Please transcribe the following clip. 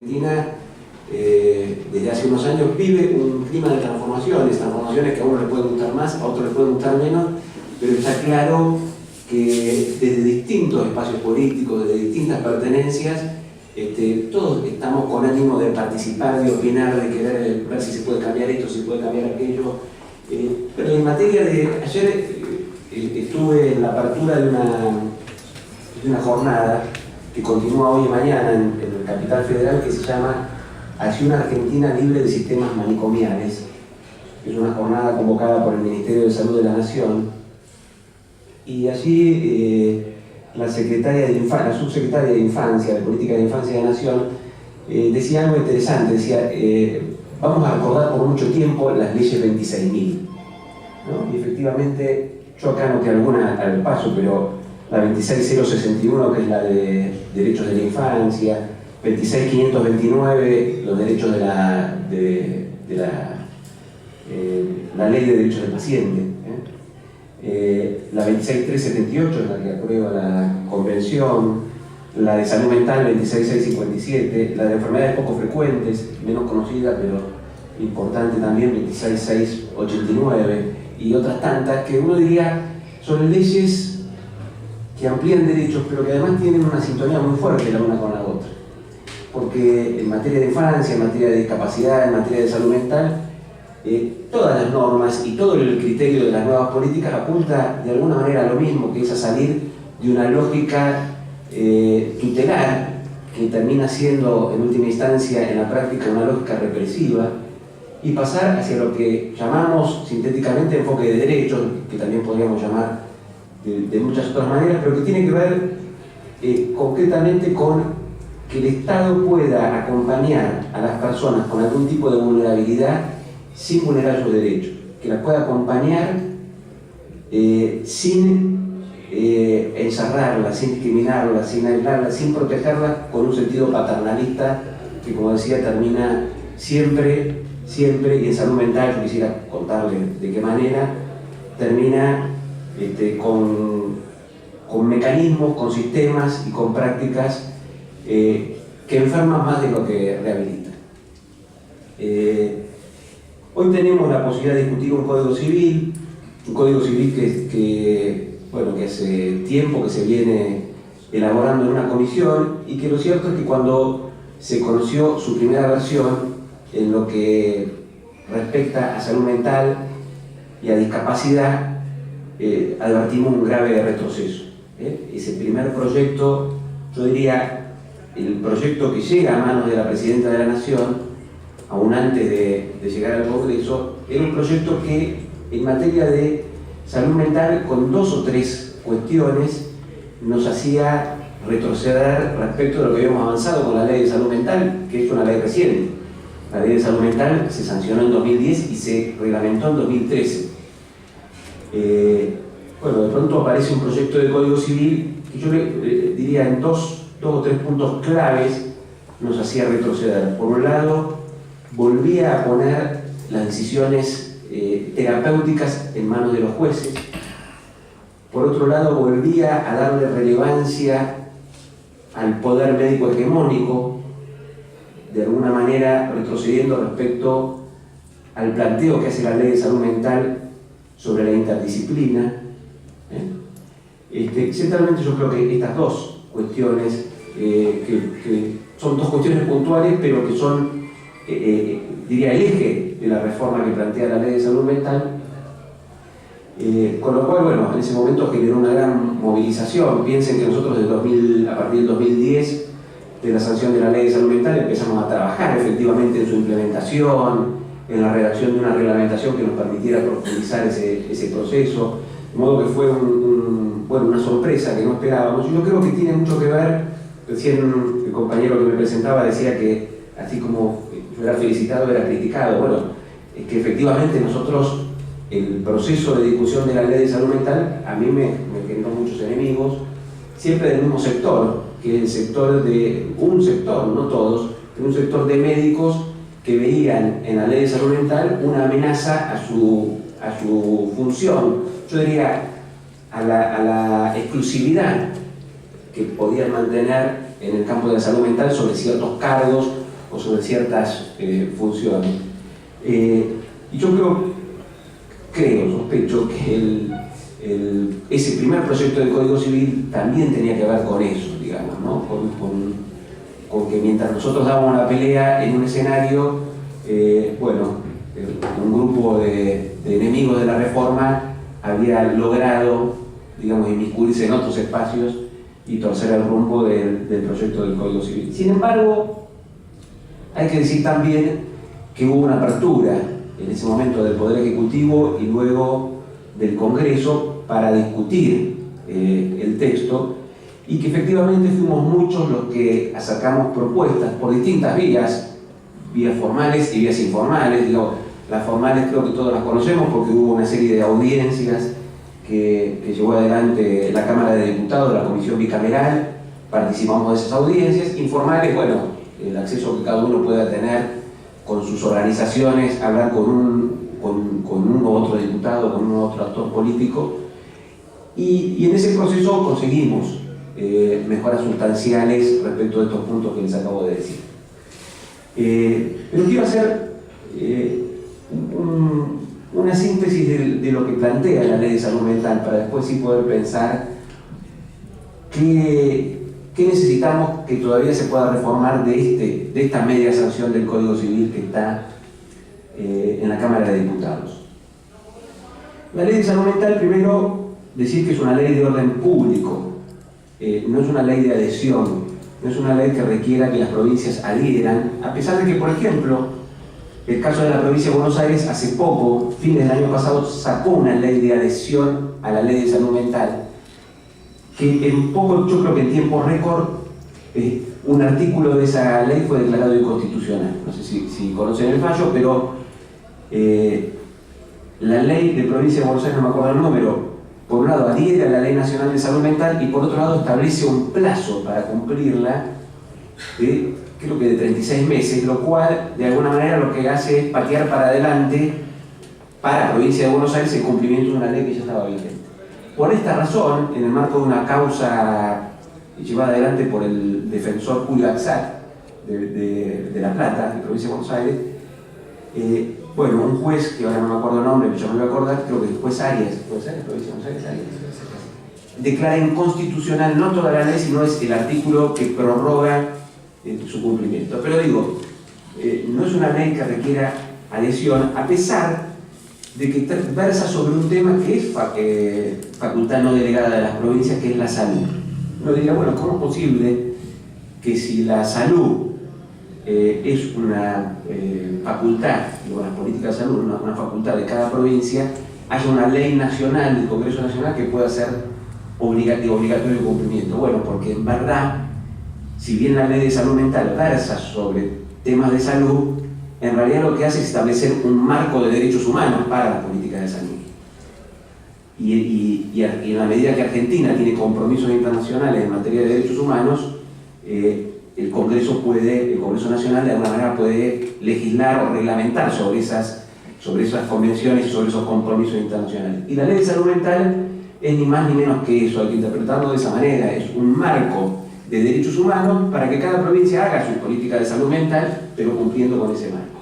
Argentina desde hace unos años vive un clima de transformaciones que a uno le pueden gustar más, a otro le pueden gustar menos, pero está claro que desde distintos espacios políticos, desde distintas pertenencias, todos estamos con ánimo de participar, de opinar, de querer ver si se puede cambiar esto, si se puede cambiar aquello. Pero en materia de... Ayer estuve en la apertura de una jornada que continúa hoy y mañana en el Capital Federal, que se llama Acción Argentina Libre de Sistemas Manicomiales. Es una jornada convocada por el Ministerio de Salud de la Nación. Y allí la subsecretaria de Infancia, de Política de Infancia de la Nación, decía algo interesante. Decía, vamos a recordar por mucho tiempo las leyes 26.000, ¿no? Y efectivamente, yo acá noté alguna al paso, pero la 26.061, que es la de derechos de la infancia, 26.529, los derechos de la ley de derechos del paciente, la 26.378 es la que aprueba la convención, la de salud mental 26.657, la de enfermedades poco frecuentes, menos conocida pero importante también, 26.689, y otras tantas que uno diría son leyes que amplían derechos, pero que además tienen una sintonía muy fuerte la una con la otra. Porque en materia de infancia, en materia de discapacidad, en materia de salud mental, todas las normas y todo el criterio de las nuevas políticas apunta de alguna manera a lo mismo, que es a salir de una lógica tutelar, que termina siendo en última instancia en la práctica una lógica represiva, y pasar hacia lo que llamamos sintéticamente enfoque de derechos, que también podríamos llamar de muchas otras maneras, pero que tiene que ver concretamente con que el Estado pueda acompañar a las personas con algún tipo de vulnerabilidad sin vulnerar sus derechos, que las pueda acompañar sin encerrarlas, sin discriminarlas, sin aislarlas, sin protegerlas con un sentido paternalista que, como decía, termina siempre, y en salud mental, yo quisiera contarle de qué manera, termina con mecanismos, con sistemas y con prácticas que enferman más de lo que rehabilitan. Hoy tenemos la posibilidad de discutir un código civil que hace tiempo que se viene elaborando en una comisión, y que lo cierto es que cuando se conoció su primera versión en lo que respecta a salud mental y a discapacidad, advertimos un grave retroceso. Ese primer proyecto, yo diría, el proyecto que llega a manos de la Presidenta de la Nación, aún antes de llegar al Congreso, era un proyecto que en materia de salud mental, con 2 o 3 cuestiones, nos hacía retroceder respecto de lo que habíamos avanzado con la Ley de Salud Mental, que es una ley reciente. La Ley de Salud Mental se sancionó en 2010 y se reglamentó en 2013. De pronto aparece un proyecto de Código Civil que yo diría en dos o tres puntos claves nos hacía retroceder. Por un lado, volvía a poner las decisiones terapéuticas en manos de los jueces. Por otro lado, volvía a darle relevancia al poder médico hegemónico, de alguna manera retrocediendo respecto al planteo que hace la Ley de Salud Mental sobre la interdisciplina. Centralmente yo creo que estas dos cuestiones, que son dos cuestiones puntuales, pero que son, diría, el eje de la reforma que plantea la Ley de Salud Mental, con lo cual, en ese momento generó una gran movilización. Piensen que nosotros a partir del 2010, de la sanción de la Ley de Salud Mental, empezamos a trabajar efectivamente en su implementación, en la redacción de una reglamentación que nos permitiera profundizar ese proceso, de modo que fue una sorpresa que no esperábamos. Yo creo que tiene mucho que ver, recién el compañero que me presentaba decía que así como yo era felicitado, era criticado. Es que efectivamente nosotros, el proceso de discusión de la Ley de Salud Mental, a mí me generó muchos enemigos, siempre del mismo sector, que es el sector de un sector, no todos, pero un sector de médicos que veían en la Ley de Salud Mental una amenaza a su función, yo diría a la exclusividad que podían mantener en el campo de la salud mental sobre ciertos cargos o sobre ciertas funciones. Y yo sospecho que ese primer proyecto de Código Civil también tenía que ver con eso, digamos, ¿no? Con que mientras nosotros dábamos la pelea en un escenario, un grupo de enemigos de la reforma había logrado, digamos, inmiscuirse en otros espacios y torcer el rumbo del proyecto del Código Civil. Sin embargo, hay que decir también que hubo una apertura en ese momento del Poder Ejecutivo y luego del Congreso para discutir el texto, y que efectivamente fuimos muchos los que acercamos propuestas por distintas vías formales y vías informales. Digo, las formales creo que todos las conocemos porque hubo una serie de audiencias que llevó adelante la Cámara de Diputados, la Comisión Bicameral, participamos de esas audiencias. Informales, bueno, el acceso que cada uno pueda tener con sus organizaciones, hablar con uno u otro diputado, con uno u otro actor político, y en ese proceso conseguimos mejoras sustanciales respecto de estos puntos que les acabo de decir. Pero quiero hacer una síntesis de lo que plantea la Ley de Salud Mental para después sí poder pensar qué necesitamos que todavía se pueda reformar de esta media sanción del Código Civil que está en la Cámara de Diputados. La Ley de Salud Mental, primero, decir que es una ley de orden público, no es una ley de adhesión, no es una ley que requiera que las provincias adhieran, a pesar de que, por ejemplo, el caso de la provincia de Buenos Aires hace poco, fines del año pasado, sacó una ley de adhesión a la Ley de Salud Mental, que yo creo que en tiempo récord, un artículo de esa ley fue declarado inconstitucional. No sé si conocen el fallo, pero la ley de provincia de Buenos Aires, no me acuerdo el número, por un lado adhiere a la Ley Nacional de Salud Mental y por otro lado establece un plazo para cumplirla, creo que de 36 meses, lo cual de alguna manera lo que hace es patear para adelante para la provincia de Buenos Aires el cumplimiento de una ley que ya estaba vigente. Por esta razón, en el marco de una causa llevada adelante por el defensor Julio Axat de La Plata, de provincia de Buenos Aires, un juez, que ahora no me acuerdo el nombre, pero yo me voy a acordar, creo que el juez Arias, provincia de Buenos Aires, declara inconstitucional no toda la ley, sino es el artículo que prorroga su cumplimiento. Pero digo, no es una ley que requiera adhesión, a pesar de que versa sobre un tema que es facultad no delegada de las provincias, que es la salud. Uno diría, bueno, ¿cómo es posible que si la salud es una facultad, digo, la política de salud, una facultad de cada provincia, haya una ley nacional del Congreso Nacional que pueda ser obligatorio de cumplimiento? Bueno, porque en verdad, si bien la Ley de Salud Mental versa sobre temas de salud, en realidad lo que hace es establecer un marco de derechos humanos para la política de salud. Y en la medida que Argentina tiene compromisos internacionales en materia de derechos humanos, el Congreso Nacional de alguna manera puede legislar o reglamentar sobre esas convenciones y sobre esos compromisos internacionales. Y la Ley de Salud Mental es ni más ni menos que eso, hay que interpretarlo de esa manera, es un marco de derechos humanos para que cada provincia haga su política de salud mental, pero cumpliendo con ese marco.